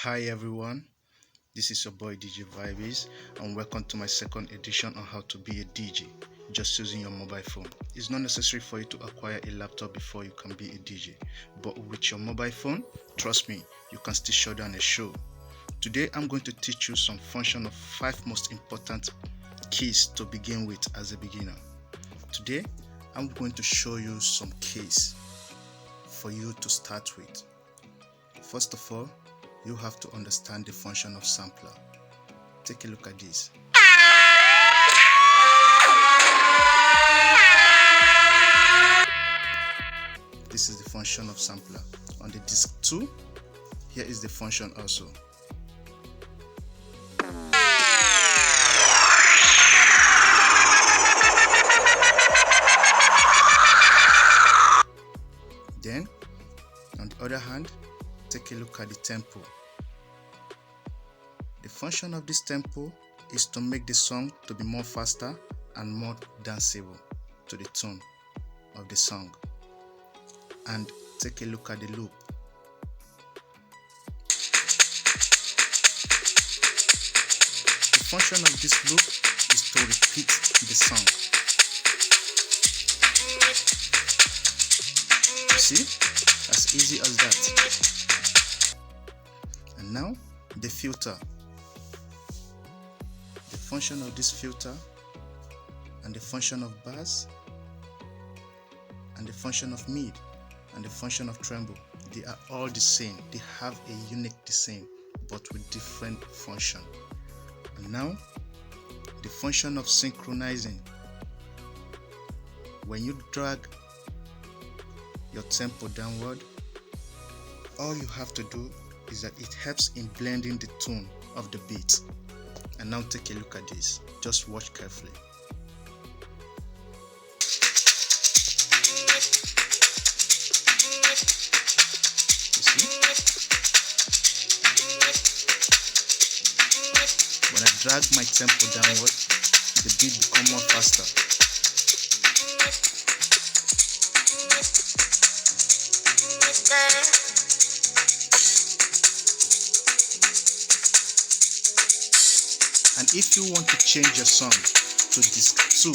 Hi everyone, this is your boy DJ Vibes and welcome to my second edition on how to be a DJ just using your mobile phone. It's not necessary for you to acquire a laptop before you can be a DJ, but with your mobile phone, trust me, you can still shut down a show. Today I'm going to teach you some function of 5 most important keys to begin with as a beginner. Today I'm going to show you some keys for you to start with. First of all, you have to understand the function of sampler. Take a look at this. This is the function of sampler. On the disc 2, here is the function also. Then, on the other hand, take a look at the tempo. The function of this tempo is to make the song to be more faster and more danceable to the tune of the song. And take a look at the loop. The function of this loop is to repeat the song. You see? As easy as that. And now the filter. The function of this filter and the function of bass and the function of mid and the function of tremble, they are all the same. They have a unique design but with different function. And now the function of synchronizing. When you drag your tempo downward, all you have to do is that it helps in blending the tone of the beat. And now take a look at this. Just watch carefully. You see? When I drag my tempo downward, the beat becomes more faster. And if you want to change your song to disc 2,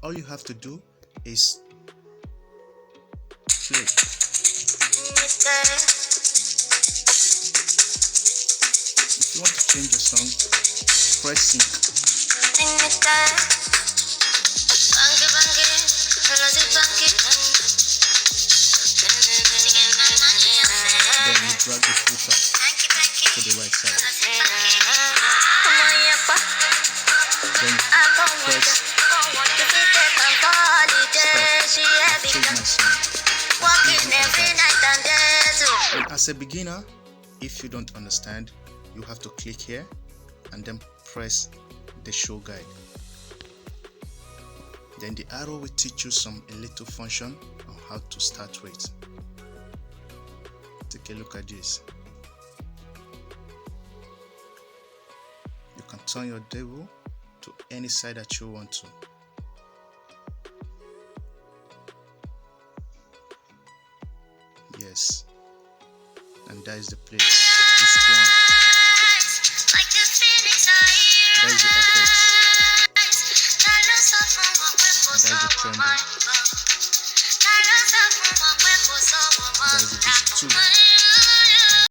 all you have to do is play. If you want to change your song, press sync. Then you drag the filter to the right side. Then press stop. Change my song. And as a beginner, if you don't understand, you have to click here and then press the show guide. Then the arrow will teach you a little function on how to start with. Take a look at this. You can turn your dial to any side that you want to. Yes. And that is the place. This one. That is the effect. And that is the tremble. That is the